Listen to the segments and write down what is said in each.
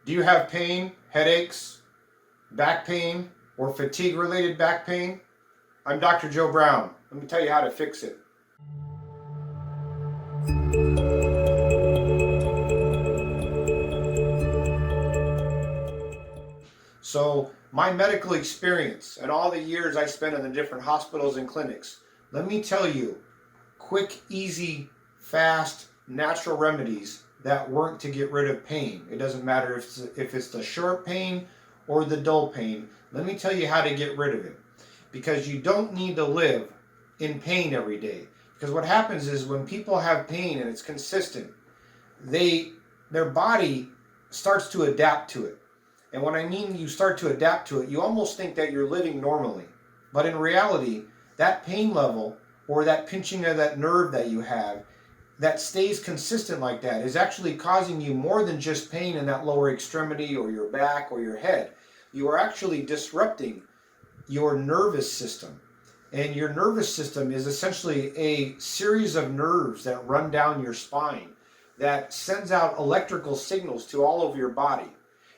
Do you have pain, headaches, back pain, or fatigue-related back pain? I'm Dr. Joe Brown. Let me tell you how to fix it. So, my medical experience and all the years I spent in the different hospitals and clinics, let me tell you, quick, easy, fast, natural remedies that work to get rid of pain. It doesn't matter if it's the short pain or the dull pain. Let me tell you how to get rid of it. Because you don't need to live in pain every day. Because what happens is when people have pain and it's consistent, their body starts to adapt to it. And when I mean you start to adapt to it, you almost think that you're living normally. But in reality, that pain level or that pinching of that nerve that you have that stays consistent like that is actually causing you more than just pain in that lower extremity or your back or your head. You are actually disrupting your nervous system. And your nervous system is essentially a series of nerves that run down your spine that sends out electrical signals to all over your body.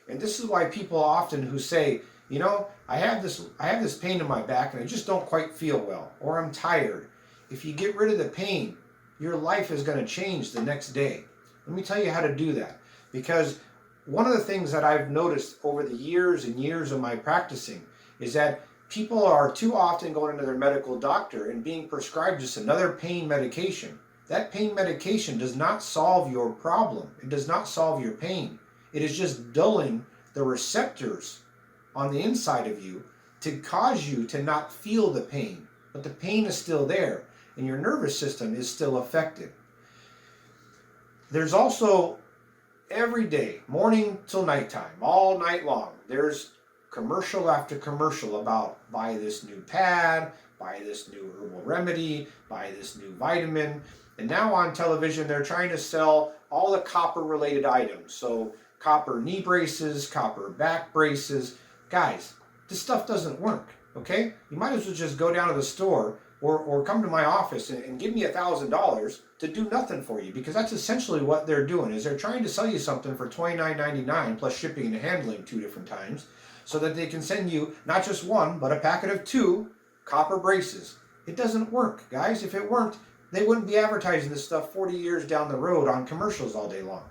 And this is why people often who say, you know, I have this pain in my back and I just don't quite feel well, or I'm tired. If you get rid of the pain, your life is going to change the next day. Let me tell you how to do that. Because one of the things that I've noticed over the years and years of my practicing is that people are too often going to their medical doctor and being prescribed just another pain medication. That pain medication does not solve your problem. It does not solve your pain. It is just dulling the receptors on the inside of you to cause you to not feel the pain. But the pain is still there, and your nervous system is still affected. There's also, every day, morning till nighttime, all night long, there's commercial after commercial about buy this new pad, buy this new herbal remedy, buy this new vitamin. And now on television, they're trying to sell all the copper-related items. So copper knee braces, copper back braces. Guys, this stuff doesn't work, okay? You might as well just go down to the store or come to my office and give me $1,000 to do nothing for you, because that's essentially what they're doing, is they're trying to sell you something for $29.99 plus shipping and handling 2 different times so that they can send you not just one, but a packet of 2 copper braces. It doesn't work, guys. If it worked, they wouldn't be advertising this stuff 40 years down the road on commercials all day long.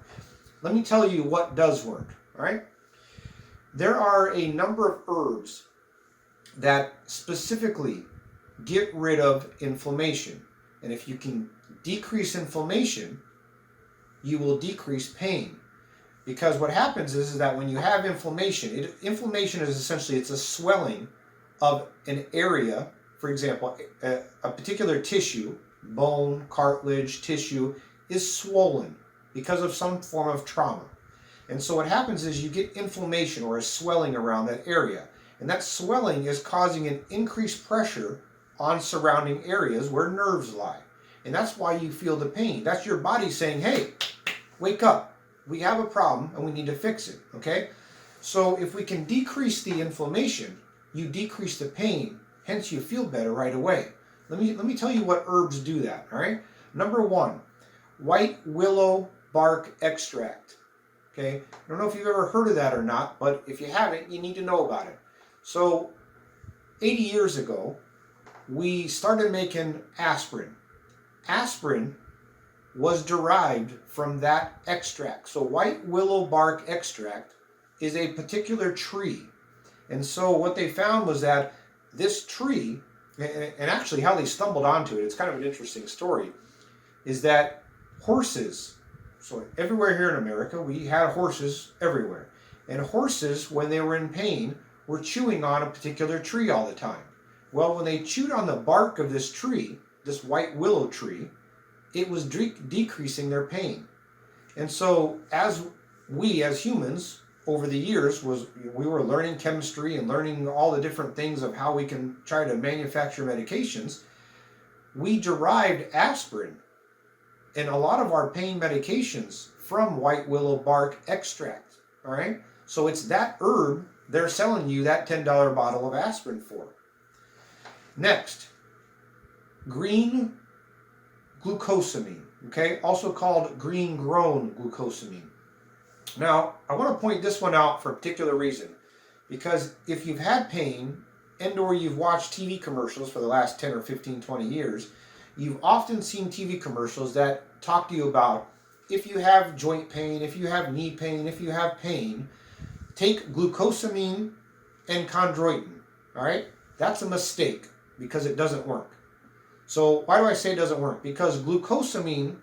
Let me tell you what does work, all right? There are a number of herbs that specifically get rid of inflammation. And if you can decrease inflammation, you will decrease pain. Because what happens is that when you have inflammation, inflammation is essentially, it's a swelling of an area, for example, a particular tissue, bone, cartilage, tissue, is swollen because of some form of trauma. And so what happens is you get inflammation or a swelling around that area. And that swelling is causing an increased pressure on surrounding areas where nerves lie. And that's why you feel the pain. That's your body saying, hey, wake up. We have a problem and we need to fix it, okay? So if we can decrease the inflammation, you decrease the pain, hence you feel better right away. Let me tell you what herbs do that, all right? Number 1, white willow bark extract. Okay, I don't know if you've ever heard of that or not, but if you haven't, you need to know about it. So 80 years ago, we started making aspirin. Aspirin was derived from that extract. So white willow bark extract is a particular tree. And so what they found was that this tree, and actually how they stumbled onto it, it's kind of an interesting story, is that horses, so everywhere here in America, we had horses everywhere. And horses, when they were in pain, were chewing on a particular tree all the time. Well, when they chewed on the bark of this tree, this white willow tree, it was decreasing their pain. And so as we, as humans, over the years, we were learning chemistry and learning all the different things of how we can try to manufacture medications, we derived aspirin and a lot of our pain medications from white willow bark extract, all right? So it's that herb they're selling you that $10 bottle of aspirin for. Next, green glucosamine, okay? Also called green grown glucosamine. Now, I want to point this one out for a particular reason, because if you've had pain and or you've watched TV commercials for the last 10 or 15, 20 years, you've often seen TV commercials that talk to you about if you have joint pain, if you have knee pain, if you have pain, take glucosamine and chondroitin, all right? That's a mistake because it doesn't work. So why do I say it doesn't work? Because glucosamine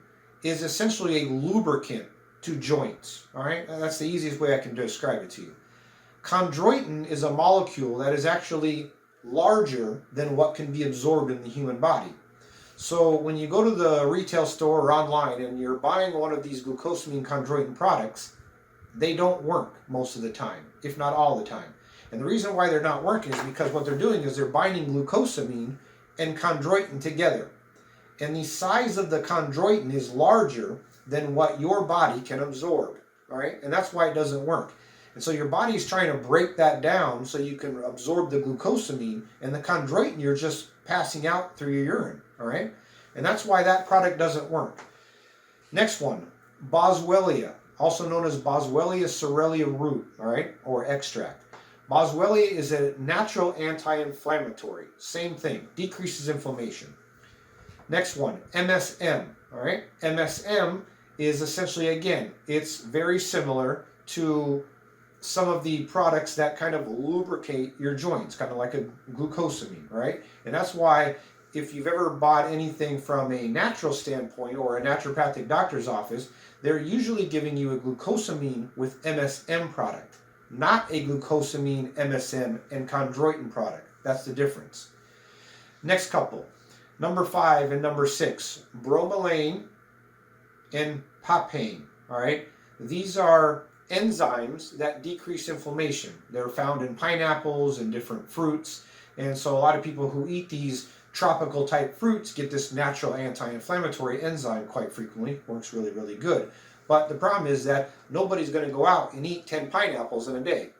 is essentially a lubricant to joints, all right? That's the easiest way I can describe it to you. Chondroitin is a molecule that is actually larger than what can be absorbed in the human body. So when you go to the retail store or online and you're buying one of these glucosamine chondroitin products, they don't work most of the time, if not all the time. And the reason why they're not working is because what they're doing is they're binding glucosamine and chondroitin together. And the size of the chondroitin is larger than what your body can absorb, all right? And that's why it doesn't work. And so your body is trying to break that down so you can absorb the glucosamine, and the chondroitin you're just passing out through your urine, all right? And that's why that product doesn't work. Next one, boswellia, also known as Boswellia cerealia root, all right, or extract. Boswellia is a natural anti-inflammatory. Same thing, decreases inflammation. Next one, MSM, all right? MSM is essentially, again, it's very similar to some of the products that kind of lubricate your joints, kind of like a glucosamine, right? And that's why if you've ever bought anything from a natural standpoint or a naturopathic doctor's office, they're usually giving you a glucosamine with MSM product, not a glucosamine, MSM, and chondroitin product. That's the difference. Next couple, number 5 and number 6, bromelain and papain, all right? These are enzymes that decrease inflammation. They're found in pineapples and different fruits, and so a lot of people who eat these tropical type fruits get this natural anti-inflammatory enzyme quite frequently. Works really, really good. But the problem is that nobody's going to go out and eat 10 pineapples in a day.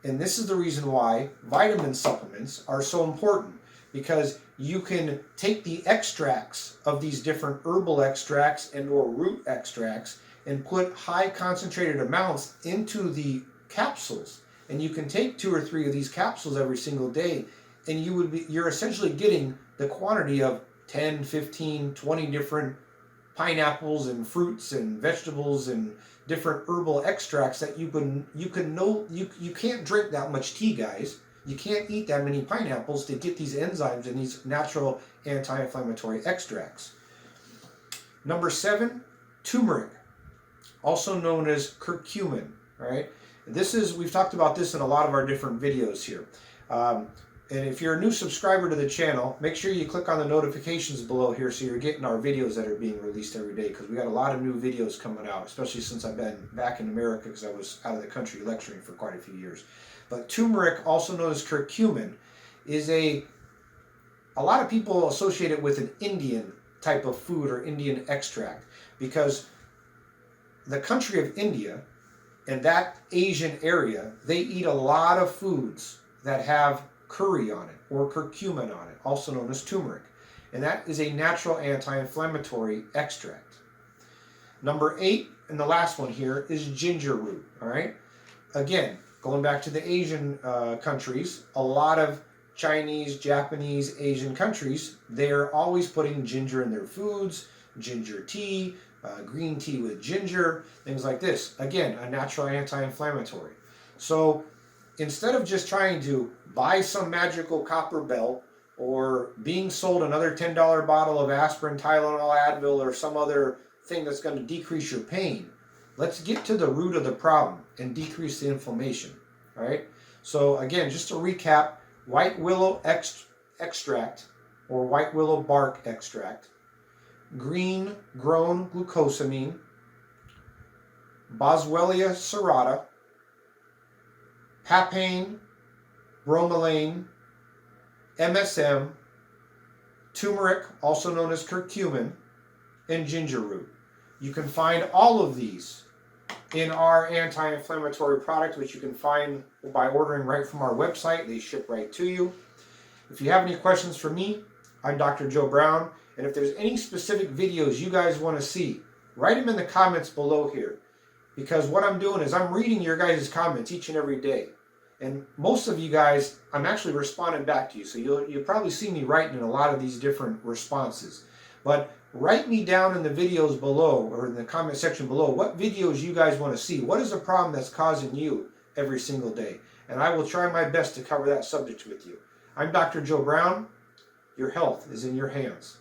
And this is the reason why vitamin supplements are so important, because you can take the extracts of these different herbal extracts and or root extracts and put high concentrated amounts into the capsules, and you can take 2 or 3 of these capsules every single day, and you're essentially getting the quantity of 10, 15, 20 different pineapples and fruits and vegetables and different herbal extracts that you can't drink that much tea, guys. You can't eat that many pineapples to get these enzymes and these natural anti-inflammatory extracts. Number 7, turmeric, also known as curcumin, right? We've talked about this in a lot of our different videos here. And if you're a new subscriber to the channel, make sure you click on the notifications below here so you're getting our videos that are being released every day, because we got a lot of new videos coming out, especially since I've been back in America, because I was out of the country lecturing for quite a few years. But turmeric, also known as curcumin, is a lot of people associate it with an Indian type of food or Indian extract, because the country of India and that Asian area, they eat a lot of foods that have curry on it or curcumin on it, also known as turmeric. And that is a natural anti-inflammatory extract. Number 8, and the last one here, is ginger root, all right? Again, going back to the Asian countries, a lot of Chinese, Japanese, Asian countries, they're always putting ginger in their foods, ginger tea, green tea with ginger, things like this. Again, a natural anti-inflammatory. So instead of just trying to buy some magical copper belt or being sold another $10 bottle of aspirin, Tylenol, Advil, or some other thing that's going to decrease your pain, let's get to the root of the problem and decrease the inflammation, all right? So again, just to recap, white willow extract or white willow bark extract, green grown glucosamine, Boswellia serrata, papain, bromelain, MSM, turmeric, also known as curcumin, and ginger root. You can find all of these in our anti-inflammatory product, which you can find by ordering right from our website. They ship right to you. If you have any questions for me, I'm Dr. Joe Brown, and if there's any specific videos you guys want to see, write them in the comments below here. because what I'm doing is I'm reading your guys' comments each and every day. And most of you guys, I'm actually responding back to you. So you'll probably see me writing in a lot of these different responses. But write me down in the videos below, or in the comment section below, what videos you guys want to see. What is the problem that's causing you every single day? And I will try my best to cover that subject with you. I'm Dr. Joe Brown. Your health is in your hands.